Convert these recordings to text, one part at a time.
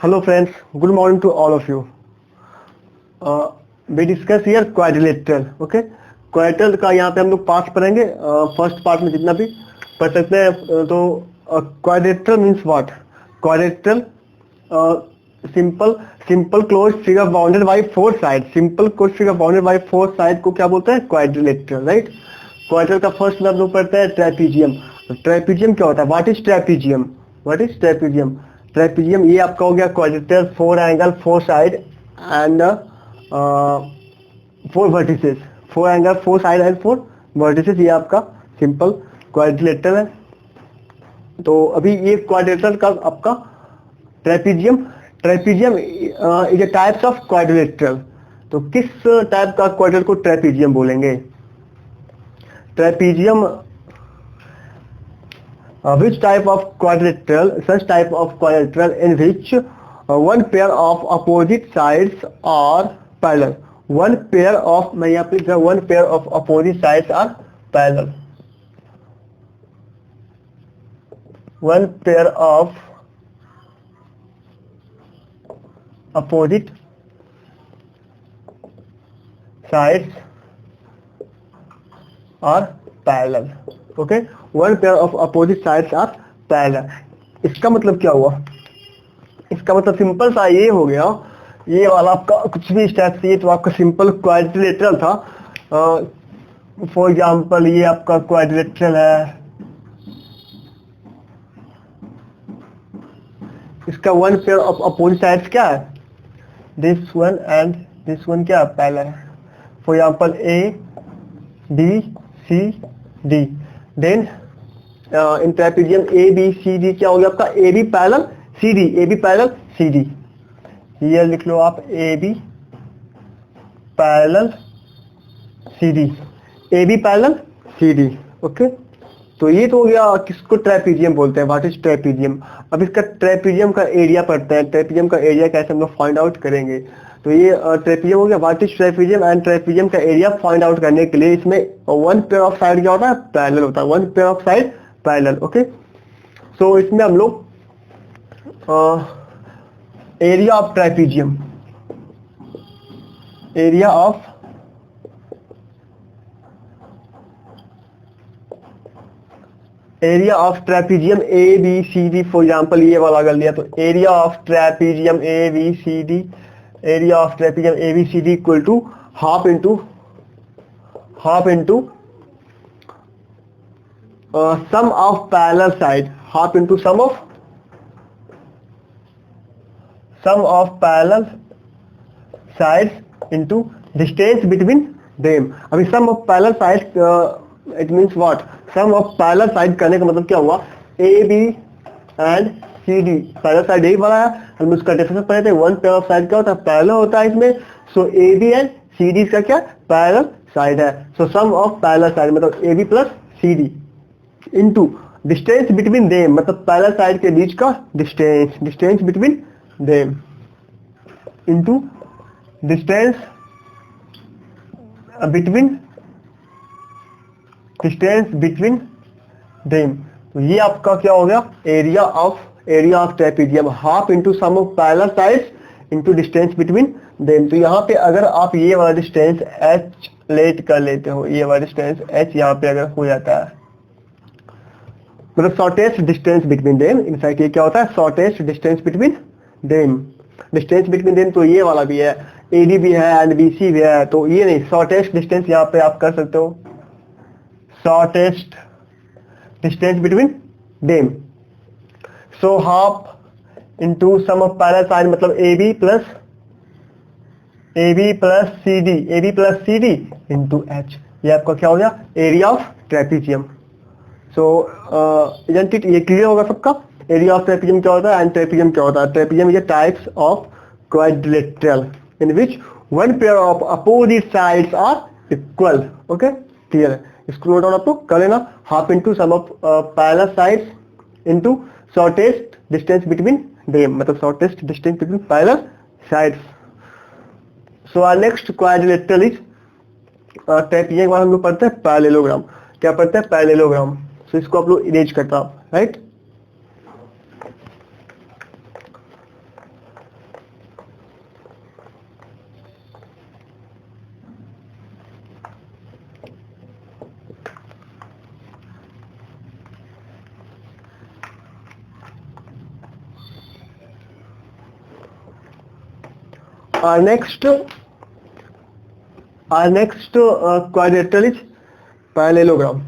Hello friends, good morning to all of you. We discuss here quadrilateral, okay? Quadrilateral का यहाँ पे हम लोग पार्ट पढ़ेंगे. फर्स्ट पार्ट में जितना भी पढ़ सकते हैं. तो quadrilateral means what? Quadrilateral simple simple close figure bounded by four side. Simple close figure bounded by four side को क्या बोलते हैं? Quadrilateral, right? क्वाड्रिलेटरल का फर्स्ट में हम लोग पढ़ते हैं ट्रेपीजियम. ट्रेपीजियम क्या होता है? What is trapezium? What is trapezium? Trapezium ये आपका हो गया quadrilateral, four angle, four side and four vertices. Four angle, four side and four vertices, ये आपका सिंपल क्वाड्रिलेटरल है. तो अभी ये क्वाड्रिलेटरल का आपका trapezium. Trapezium is a types of quadrilateral. तो किस टाइप का क्वाड्रिलेटरल को ट्रेपीजियम बोलेंगे? Trapezium which type of quadrilateral? Such type of quadrilateral in which one pair of opposite sides are parallel. One pair of, मैं यहाँ पे one pair of opposite sides are parallel. One pair of opposite sides are parallel. Okay? One pair of opposite sides are parallel. इसका मतलब क्या हुआ? इसका मतलब simple सा ये हो गया. ये वाला आपका कुछ भी स्टेप चाहिए तो आपका सिंपल क्वाड्रिलेटरल था. फॉर एग्जांपल ये आपका क्वाड्रिलेटरल है. इसका one pair of opposite sides क्या है? This one and this one क्या पैरेलल है. For example A B C D. Then in trapezium A B C D क्या हो गया आपका? A B parallel C D. A B parallel C D. ये लिख लो आप, A B parallel C D. A B parallel C D. Okay. तो ये तो हो गया किसको ट्रेपीजियम बोलते हैं. What is trapezium? अब इसका ट्रेपीजियम का एरिया पढ़ते हैं. ट्रेपीजियम का एरिया कैसे हम लोग फाइंड आउट करेंगे? तो ये ट्रेपीजियम हो गया. What is trapezium and trapezium का एरिया फाइंड आउट करने के लिए इसमें वन पेयर ऑफ साइड क्या होता है? पैरेलल होता है. One pair of side parallel. Okay. So इसमें हम लोग area of trapezium, area of trapezium A B C D. For example ये वाला कर लिया तो area of trapezium A B C D, area of trapezium A B C D equal to half into sum of parallel side. Half into sum of parallel sides into distance between them. अभी sum of parallel sides it means what? Sum of parallel side करने का मतलब क्या हुआ? A B and C D. Parallel side यही बना है. हम उसका डेफिनेशन पढ़े थे. वन पेयर ऑफ साइड क्या होता है? पैरेलल होता है इसमें. So A B and C D का क्या? पैरेलल साइड है. So sum of parallel side मतलब A B plus C D into distance between them मतलब पैरेलल साइड के बीच का distance between them into distance between them. तो ये आपका क्या हो गया? Area of trapezium. Half into sum of parallel sides into distance between them. तो यहाँ पे अगर आप ये वाला डिस्टेंस h लेट कर लेते हो, ये वाला डिस्टेंस h यहाँ पे अगर हो जाता है मतलब shortest distance between them. In fact ये क्या होता है? Shortest distance between them. Distance between them तो ये वाला भी है, AD भी है एंड BC भी है. तो ये नहीं, शॉर्टेस्ट डिस्टेंस यहाँ पे आप कर सकते हो. Shortest distance between them. So half into sum of parallel side मतलब AB plus CD into H. ये आपका क्या हो गया? Area of trapezium. So isn't it? ये क्लियर होगा सबका? एरिया ऑफ ट्रेपीजियम क्या होता है एंड ट्रेपीजियम क्या होता है? Trapezium is types of quadrilateral in which one pair of opposite sides are equal. Okay, clear है? इसको नोट डाउन आपको कर लेना. Half into sum of parallel sides into shortest distance between them मतलब shortest distance between parallel sides. So our next quadrilateral is trapezium के बाद हम लोग पढ़ते हैं पैरेललोग्राम. क्या पढ़ते हैं? पैरेललोग्राम. सो इसको आप लोग इरेज करता हूं, right? Our next quadrilateral is parallelogram.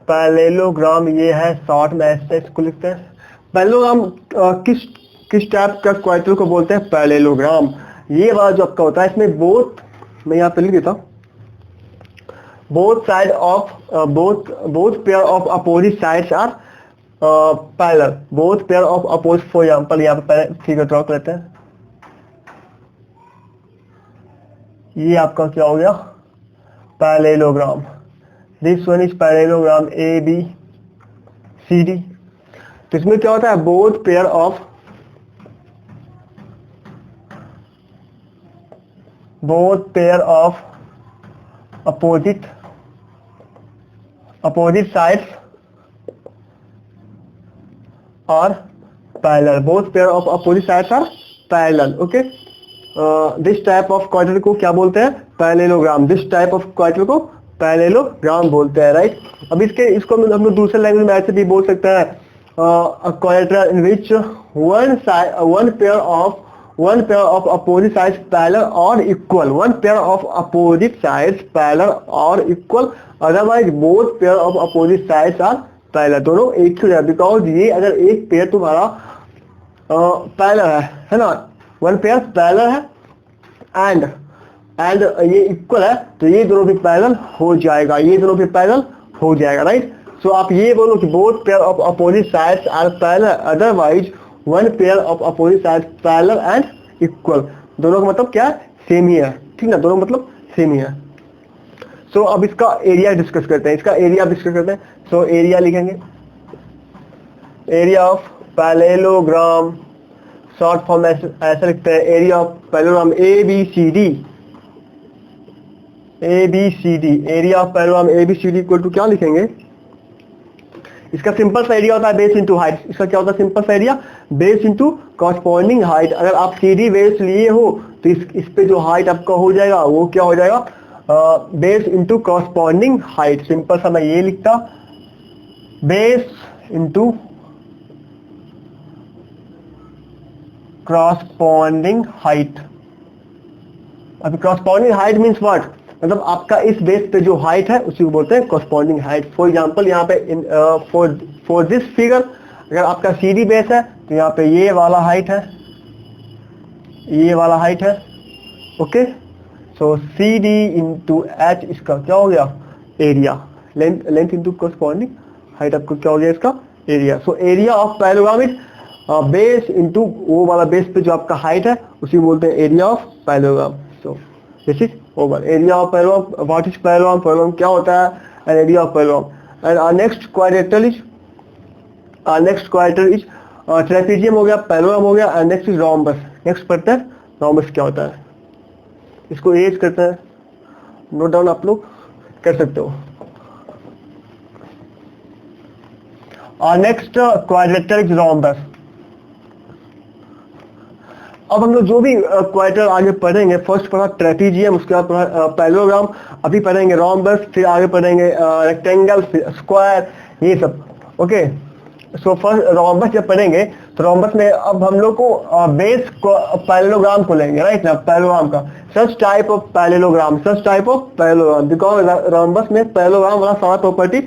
Parallelogram ये है, शॉर्ट में ऐसे इसको लिखते हैं। पैरेललोग्राम किस टाइप का क्वाड्रिलेटरल को बोलते हैं? पैरेललोग्राम। ये वाला जो आपका होता है इसमें बोथ, मैं यहाँ पे लिख देता हूँ, both side of both pair of opposite sides are parallel. Both pair of opposite, for example यहाँ पे फिगर ड्रॉ करते हैं। ये आपका क्या हो गया? Parallelogram. This one is parallelogram ABCD। तो इसमें क्या होता है? Both pair of opposite sides are parallel. Both pair of opposite sides are parallel. Okay. This type of quadrilateral को क्या बोलते हैं? Parallelogram. This type of quadrilateral को पैरेललोग्राम बोलते हैं, राइट। अब इसको हम लोग दूसरे लैंग्वेज में ऐसे भी बोल सकते हैं, quadrilateral in which one pair of opposite sides parallel or equal. One pair of opposite sides parallel or equal. Otherwise both pair of opposite sides are parallel. दोनों एक ही है, बिकॉज ये अगर एक पेयर तुम्हारा पैरेलल है ना, वन पेयर पैरेलल है एंड ये इक्वल है, तो ये दोनों भी पैरेलल हो जाएगा, ये दोनों भी पैरेलल हो जाएगा, राइट। सो आप ये बोलो कि both pair of opposite sides are parallel, otherwise one pair of opposite sides parallel and equal. दोनों का मतलब क्या है? सेम ही है, ठीक ना, दोनों मतलब सेम ही है। सो अब इसका एरिया डिस्कस करते हैं, इसका एरिया डिस्कस करते हैं। सो एरिया लिखेंगे, area of parallelogram, short form ऐसा लिखते हैं, area of parallelogram ABCD। Area of parallelogram ABCD equal to क्या लिखेंगे? इसका सिंपल सा एरिया होता है बेस इंटू हाइट। इसका क्या होता है? सिंपल सा area base into corresponding height. अगर आप CD बेस लिए हो तो इस पे जो हाइट आपका हो जाएगा वो क्या हो जाएगा? Base into corresponding height. Simple सा मैं ये लिखता, बेस इंटू कॉरस्पॉन्डिंग हाइट। अभी कॉरस्पॉन्डिंग हाइट मीन्स व्हाट? मतलब आपका इस बेस पे जो हाइट है उसी को बोलते हैं कॉरस्पॉन्डिंग हाइट। फॉर एग्जांपल यहाँ पे फॉर दिस फिगर अगर आपका CD बेस है तो यहाँ पे ये वाला हाइट है, ये वाला हाइट है, ओके। सो CD इंटू H इसका क्या हो गया? Area. Length into corresponding height आपको क्या हो गया? इसका area. So area of parallelogram is base into वो वाला बेस पे जो आपका हाइट है उसी को बोलते हैं area of parallelogram. So this is over area of parallelogram. What is parallelogram? Parallelogram क्या होता है? An area of parallelogram. And our next quadrilateral is trapezium हो गया, पैरेललोग्राम हो गया, and next is rhombus. Next पढ़ते हैं रोम्बस क्या होता है, इसको एज करते हैं, नोट डाउन आप लोग कर सकते हो। और नेक्स्ट क्वाड्रिलेटरल इज रोम्बस। अब हम लोग जो भी क्वाड्रिलेटरल आगे पढ़ेंगे, फर्स्ट पढ़ा ट्रेपेजियम, उसके बाद पढ़ा पैरेललोग्राम, अभी पढ़ेंगे रोम्बस, फिर आगे पढ़ेंगे रेक्टेंगल, फिर स्क्वायर, ये सब, ओके। सो फर्स्ट रोम्बस जब पढ़ेंगे तो रोम्बस में अब हम लोग को बेस पैरेललोग्राम को लेंगे, राइट ना, पैरेललोग्राम का। Such type of parallelogram because rhombus में पैरेललोग्राम वाला सारा प्रॉपर्टी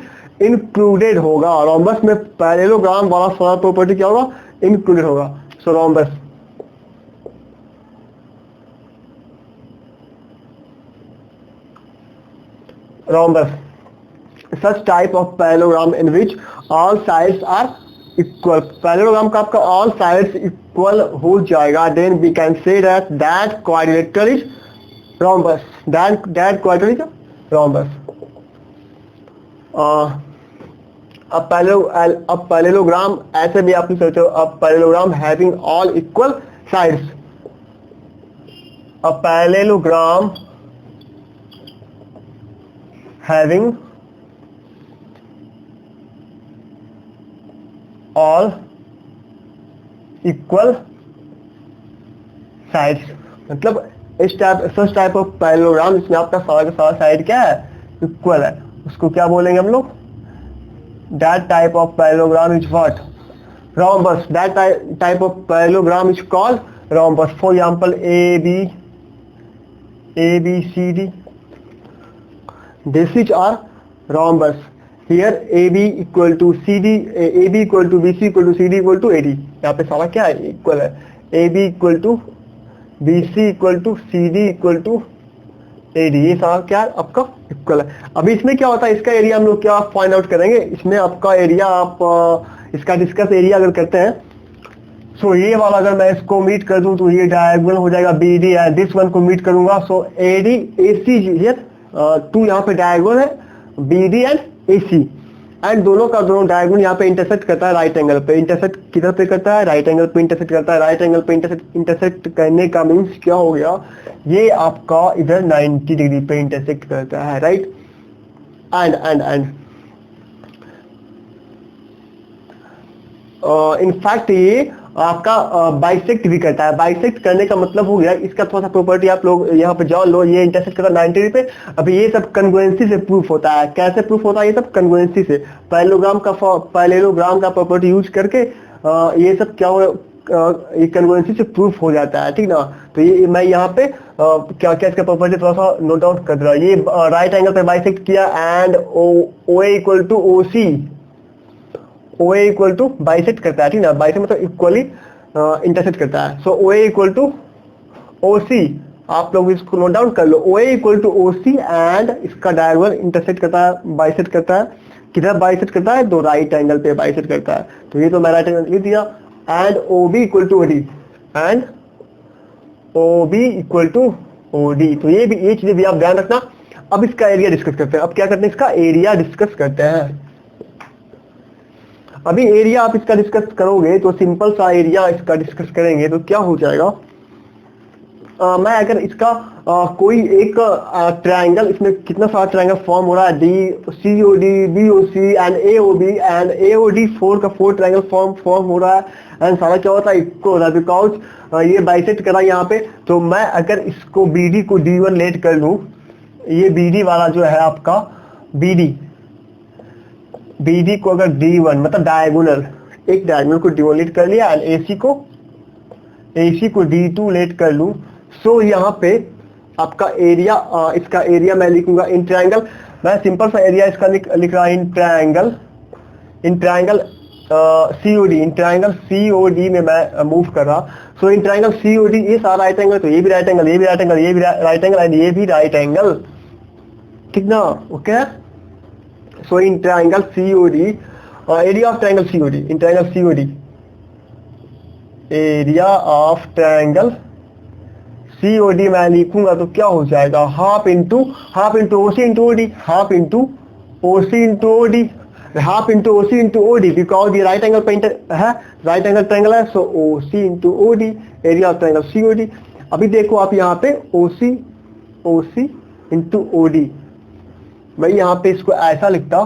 इंक्लूडेड होगा। रोम्बस में पैरेललोग्राम वाला सारा प्रॉपर्टी क्या होगा? इंक्लूडेड होगा। सो rhombus such type of parallelogram in which all sides are equal. Parallelogram का आपका all sides equal हो जाएगा, then we can say that quadrilateral is rhombus. That quadrilateral is rhombus. अब पैरेललोग्राम ऐसे भी आप लिख सकते हो, अब parallelogram having all equal sides. A parallelogram having all equal sides, मतलब इस सच टाइप ऑफ पैरेललोग्राम जिसमें आपका सारा का सारा साइड क्या है? इक्वल है, उसको क्या बोलेंगे हम लोग? that type of parallelogram is what? Rhombus. That type of parallelogram is called rhombus. For example, ABCD. This is our rhombus. Here AB equal to CD, AB equal to BC equal to CD equal to AD. यहाँ पे सारा क्या है? Equal है. AB equal to BC equal to CD equal to AD. ये सारा क्या है? आपका इक्वल है. अभी इसमें क्या होता है? इसका एरिया हम लोग क्या फाइंड आउट करेंगे. इसमें आपका एरिया आप इसका डिस्कस एरिया अगर करते हैं, सो ये वाला अगर मैं इसको मीट कर दूं तो ये डायगोनल हो जाएगा BD एंड दिस वन को मीट करूंगा. सो AD AC हियर 2 यहाँ पे डायगोनल है, BD एंड AC एंड दोनों का दोनों डायगोनल यहाँ पे इंटरसेक्ट करता है राइट एंगल पे. इंटरसेक्ट किधर पे करता है? राइट एंगल पे इंटरसेक्ट करता है. राइट एंगल पे इंटरसेक्ट करने का मीन्स क्या हो गया? ये आपका इधर 90 डिग्री पे इंटरसेक्ट करता है, राइट. एंड इनफैक्ट ये आपका बाइसेक्ट भी करता है. बाइसेक्ट करने का मतलब हो गया, इसका थोड़ा सा प्रॉपर्टी आप लोग यहाँ पे जान लो. ये इंटरसेक्ट करता है 90 डिग्री पे. अभी ये सब कन्ग्रुएंसी से प्रूफ होता है. कैसे प्रूफ होता है? ये सब कन्ग्रुएंसी से, पैरेललोग्राम का प्रॉपर्टी यूज करके ये सब क्या हो, ये कन्ग्रुएंसी से प्रूफ हो जाता है, ठीक ना. तो ये मैं यहाँ पे क्या क्या इसका प्रॉपर्टी थोड़ा सा नोट डाउन कर रहा. ये राइट एंगल पे बाइसेक्ट किया and OA equal to OC, OA equal to bisect करता है, ठीक ना. बाइसेक्ट मतलब इक्वली इंटरसेक्ट करता है. So OA equal to OC, आप लोग इसको नोट डाउन कर लो. OA equal to OC and इसका डायगोनल इंटरसेक्ट करता है, बाइसेक्ट करता है. किधर बाइसेक्ट करता है? तो राइट एंगल पे बाइसेक्ट करता है. तो ये तो मैं राइट एंगल लिख दिया. And OB equal to OD and OB equal to OD. तो ये चीजें भी आप ध्यान रखना. अब इसका एरिया डिस्कस करते हैं. अब क्या करते हैं? इसका एरिया डिस्कस करते हैं. अभी एरिया आप इसका डिस्कस करोगे तो सिंपल सा एरिया इसका डिस्कस करेंगे तो क्या हो जाएगा. मैं अगर इसका कोई एक ट्रायंगल, इसमें कितना सारा ट्रायंगल फॉर्म हो रहा है, COD, BOC and AOB and AOD 4 का 4 ट्रायंगल फॉर्म हो रहा है एंड सारा क्या होता है? इक्वल हो रहा है. बिकॉज ये बाइसेक्ट करा यहाँ पे. तो मैं अगर इसको BD को D1 लेट कर लूं, ये BD वाला जो है आपका BD को अगर D1 मतलब डायगोनल, एक डायगोनल को D1 लेट कर लिया एंड AC को D2 लेट कर लूं. सो यहाँ पे आपका एरिया, इसका एरिया मैं लिखूंगा इन ट्रायंगल. मैं सिंपल सा एरिया इसका लिख रहा in triangle COD. In triangle COD में मैं मूव कर रहा. सो इन ट्रायंगल COD ये सारा राइट एंगल, तो ये भी राइट एंगल, ये भी राइट एंगल, ये भी राइट एंगल एंड ये भी राइट एंगल, ठीक ना. Okay. So in triangle COD, area of triangle COD, in triangle COD, area of triangle COD मैं लिखूंगा तो क्या हो जाएगा? Half into OC into OD, half into OC into OD, half into OC into OD. Because ये right angle painter है, right angle triangle है. सो OC into OD, area of triangle COD. अभी देखो आप यहाँ पे OC इंटू OD. मैं यहाँ पे इसको ऐसा लिखता,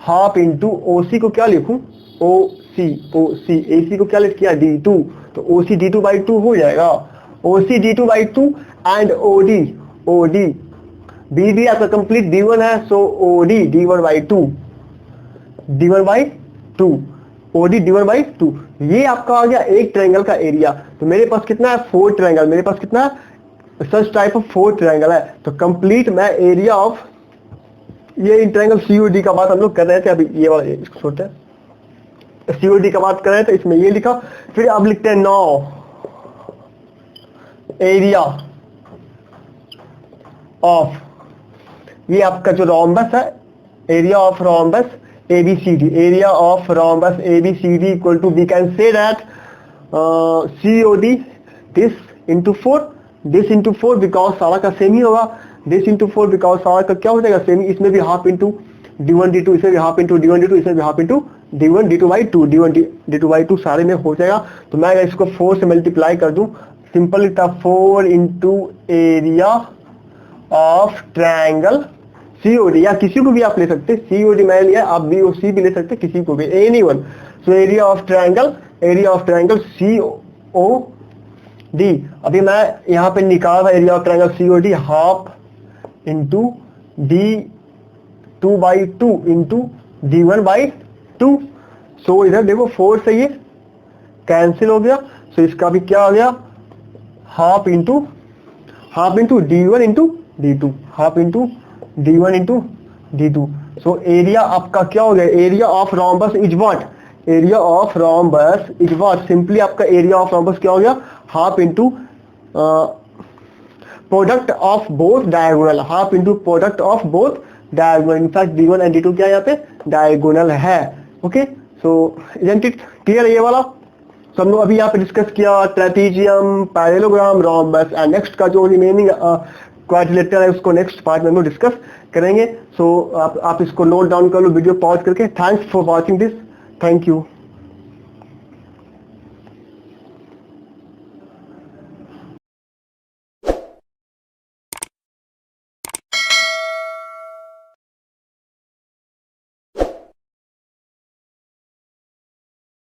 हाफ इंटू OC को क्या लिखूं? OC. AC को क्या लिख किया? D2. तो OC D2 by 2 हो जाएगा. OC D2 by 2 and OD BD आपका कंप्लीट D1 है. सो OD D1 by 2, OD D1 by 2. ये आपका आ गया एक ट्रायंगल का एरिया. तो मेरे पास कितना है? 4 ट्रायंगल. मेरे पास कितना है? सच टाइप ऑफ 4 ट्रायंगल है. तो कंप्लीट मैं एरिया ऑफ ये इन ट्रायंगल COD का बात हम लोग कर रहे थे. अभी ये वाला इसको छोड़ते हैं. COD का बात कर रहे थे, इसमें ये लिखा. फिर अब लिखते हैं नाउ एरिया ऑफ, ये आपका जो रोम्बस है, area of rhombus ABCD, area of rhombus ABCD equal to, we can say that COD this into 4 because सारा का सेम ही होगा. दिस इंटू 4 बिकॉज सारा का क्या हो जाएगा? सेम. इसमें भी हाफ इंटू D1 D2, इसमें भी हाफ इंटू D1 D2, इसमें भी half into D1 D2 by 2, D1 D2 by 2 सारे में हो जाएगा. तो मैं अगर इसको 4 से मल्टीप्लाई कर दूं, सिंपल लिखता 4 into area of triangle COD, या किसी को भी आप ले सकते. COD मैं लिया, आप BOC भी ले सकते, किसी को भी, anyone. So area of triangle COD. अभी मैं यहाँ पे निकाल रहा area of triangle COD, half into D2 by 2 into D1 by 2। सो इधर देखो 4 से ये कैंसिल हो गया, सो इसका भी क्या आ गया, half into d1 into d2, half into d1 into d2। So area आपका क्या हो गया, area of rhombus is what, area of rhombus is what, simply आपका एरिया ऑफ रोम्बस क्या हो गया, half into product of both diagonal, half into product of both diagonal. In fact d1 and d2 क्या यहाँ पे डायगोनल है। Okay, so isn't it clear है ये वाला। तो हम लोग अभी यहाँ पे डिस्कस किया trapezium, parallelogram, rhombus and next का जो रिमेनिंग क्वाड्रिलेटरल है उसको नेक्स्ट पार्ट में हम लोग डिस्कस करेंगे। सो आप इसको नोट डाउन कर लो वीडियो पॉज करके। Thanks for watching this, thank you.